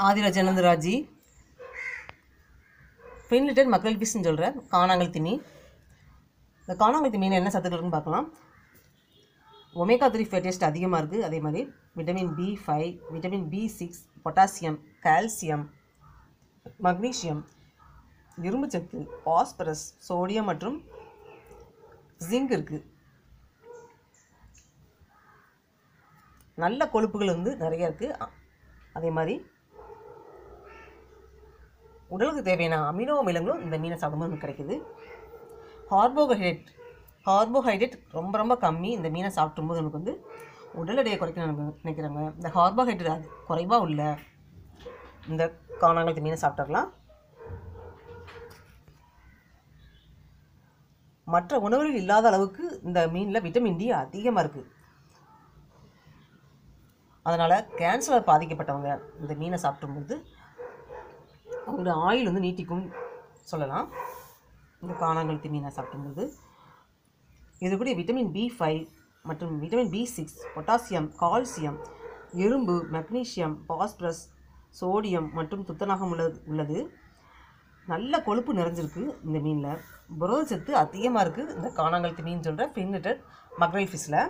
ஆதிராஜானந்தராஜி ஃபின்லிட்டட் மக்கள் ஃபிஷ்ன்னு சொல்கிற காணாங்கழுத்தி மீன். இந்த காணாங்கழுத்தி மீன் என்ன சத்துக்கள் இருக்குன்னு பார்க்கலாம். ஒமேகா 3 ஃபேட்டி ஆசிட் அதிகமாக இருக்குது. அதே மாதிரி vitamin B5, vitamin B6, potassium, calcium, magnesium, இரும்புச்சத்து, பாஸ்பரஸ், சோடியம் மற்றும் ஜிங்க் இருக்குது. நல்ல கொழுப்புகள் வந்து நிறைய இருக்குது. அதே மாதிரி உடலுக்கு தேவையான அமினோ அமிலங்களும் இந்த மீனை சாப்பிடும்போது கிடைக்குது. கார்போஹைட்ரேட் ரொம்ப ரொம்ப கம்மி. இந்த மீனை சாப்பிடும்போது நமக்கு வந்து உடல் எடையை குறைக்கணும்னு நினைக்கிறாங்க. இந்த கார்போஹைட்ரேட் அது குறைவாக உள்ள இந்த காணாங்கழுத்தி மீனை சாப்பிட்டுக்கலாம். மற்ற உணவுகளில் இல்லாத அளவுக்கு இந்த மீனில் விட்டமின் D அதிகமாக இருக்குது. அதனால் கேன்சரால் பாதிக்கப்பட்டவங்க இந்த மீனை சாப்பிடும்போது அவங்களோட ஆயுள் வந்து நீட்டிக்கும் சொல்லலாம். இந்த காணாங்கழுத்தி மீனை சாப்பிடும்போது இது கூட விட்டமின் B5 மற்றும் விட்டமின் B6, பொட்டாசியம், கால்சியம், இரும்பு, மக்னீசியம், பாஸ்பரஸ், சோடியம் மற்றும் துத்தநாகம் உள்ளது. நல்ல கொழுப்பு நிறைஞ்சிருக்கு இந்த மீனில். புரத சத்து அதிகமாக இருக்குது இந்த காணாங்கழுத்தி மீன் சொல்கிற ஃபின்லிட்டட் மக்கள் ஃபிஷ்ஷில்.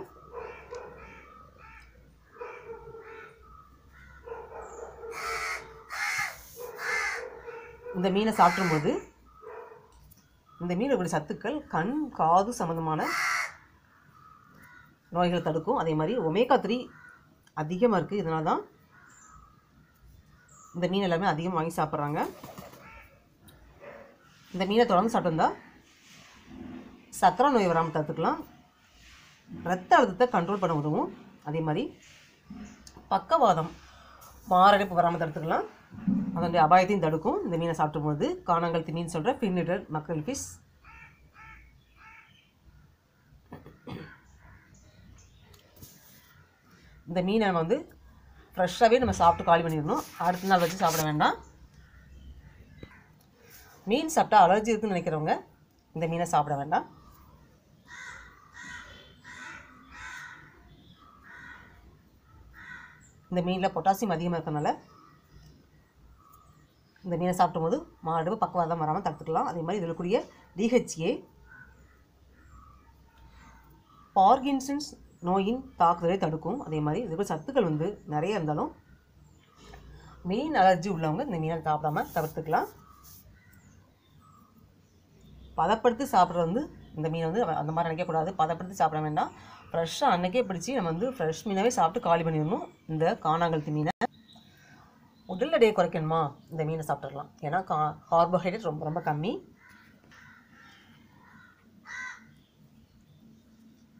இந்த மீனை சாப்பிடும்போது இந்த மீனுடைய சத்துக்கள் கண் காது சம்மந்தமான நோய்களை தடுக்கும். அதே மாதிரி ஒமேகா 3 அதிகமாக இருக்குது. இதனால தான் இந்த மீன் எல்லாமே அதிகமாக வாங்கி சாப்பிட்றாங்க. இந்த மீனை தொடர்ந்து சாப்பிட்டுருந்தா சர்க்கரை நோய் வராமல் தடுத்துக்கலாம். ரத்த அழுத்தத்தை கண்ட்ரோல் பண்ண உதவும். அதே மாதிரி பக்கவாதம், மாரடைப்பு வராமல் தடுத்துக்கலாம். அதனுடைய அபாயத்தையும் தடுக்கும் இந்த மீனை சாப்பிடும்போது. காணாங்கழுத்தி மீன் சொல்கிற ஃபின்லிட்டட் மக்கள் ஃபிஷ். இந்த மீனை நம்ம வந்து ஃப்ரெஷ்ஷாகவே நம்ம சாப்பிட்டு காலி பண்ணிடணும். அடுத்த நாள் வச்சு சாப்பிட வேண்டாம். மீன் சாப்பிட்டா அலர்ஜி இருக்குன்னு நினைக்கிறவங்க இந்த மீனை சாப்பிட வேண்டாம். இந்த மீனில் பொட்டாசியம் அதிகமாக இருக்கிறதுனால இந்த மீனை சாப்பிடும்போது மாரடைப்பு, பக்கவாதம் வராமல் தடுத்துக்கலாம். அதே மாதிரி இதில் கூடிய DHA பார்கின்சன்ஸ் நோயின் தாக்குதலை தடுக்கும். அதே மாதிரி இதுக்கு சத்துக்கள் வந்து நிறைய இருந்தாலும் மீன் அலர்ஜி உள்ளவங்க இந்த மீனை சாப்பிடாம தவிர்த்துக்கலாம். பதப்படுத்தி சாப்பிட்றது வந்து இந்த மீனை வந்து அந்த மாதிரி நினைக்கக்கூடாது. பதப்படுத்தி சாப்பிட வேண்டாம். ஃப்ரெஷ்ஷாக அன்றைக்கே பிடிச்சி நம்ம வந்து ஃப்ரெஷ் மீனாகவே சாப்பிட்டு காலி பண்ணிடணும். இந்த காணாங்கழுத்தி மீனை உடல் எடையை குறைக்கணுமா இந்த மீனை சாப்பிட்றலாம். ஏன்னா கார்போஹைட்ரேட் ரொம்ப ரொம்ப கம்மி.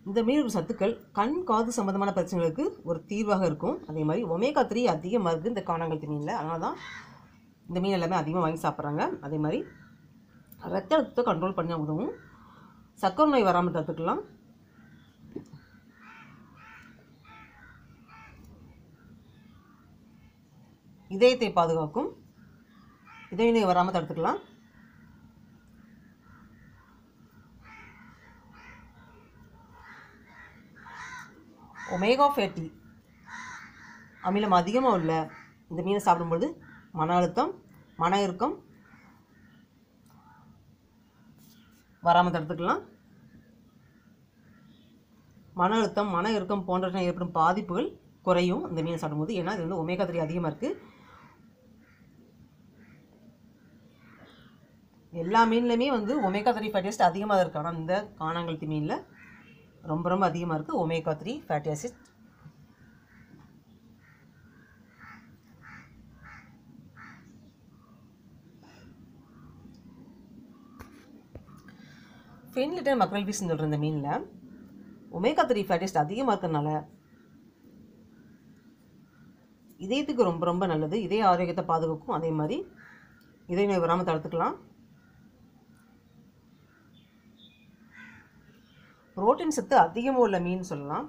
இந்த மீனோட சத்துக்கள் கண் காது சம்பந்தமான பிரச்சனைகளுக்கு ஒரு தீர்வாக இருக்கும். அதே மாதிரி ஒமேகா 3 அதிகமாக இருக்குது இந்த காணாங்கழுத்தி மீனில். அதனால தான் இந்த மீன் எல்லாமே அதிகமாக வாங்கி சாப்பிட்றாங்க. அதே மாதிரி ரத்த அழுத்தத்தை கண்ட்ரோல் பண்ண உதவும். சர்க்கரை நோய் வராமல் தடுத்துக்கலாம். இதயத்தை பாதுகாக்கும். இதய நோய் வராமல் தடுத்துக்கலாம். ஒமேகா ஃபேட்டி அமிலம் அதிகமாக உள்ள இந்த மீனை சாப்பிடும்போது மன அழுத்தம், மன இறுக்கம் வராமல் தடுத்துக்கலாம். மன அழுத்தம், மன இறுக்கம் போன்றவற்றை ஏற்படும் பாதிப்புகள் குறையும் இந்த மீனை சாப்பிடும்போது. ஏன்னா இது வந்து ஒமேகா 3 அதிகமாக இருக்குது. எல்லா மீன்லையுமே வந்து ஒமேகா 3 ஃபேட்டி ஆசிட் அதிகமாக இருக்குது. ஆனால் இந்த காணாங்கழுத்தி மீனில் ரொம்ப ரொம்ப அதிகமாக இருக்குது ஒமேகா 3 ஃபேட்டி ஆசிட். ஃபின்லிட்டட் மக்கள் ஃபிஷ்ன்னு சொல்கிற இந்த மீனில் ஒமேகா 3 ஃபேட்டி ஆசிட் அதிகமாக இருக்கிறதுனால இதயத்துக்கு ரொம்ப ரொம்ப நல்லது. இதய ஆரோக்கியத்தை பாதுகாக்கும். அதே மாதிரி இதய நோய் வராமல் தடுத்துக்கலாம். புரோட்டீன் சத்து அதிகமாக உள்ள மீன் சொல்லலாம்.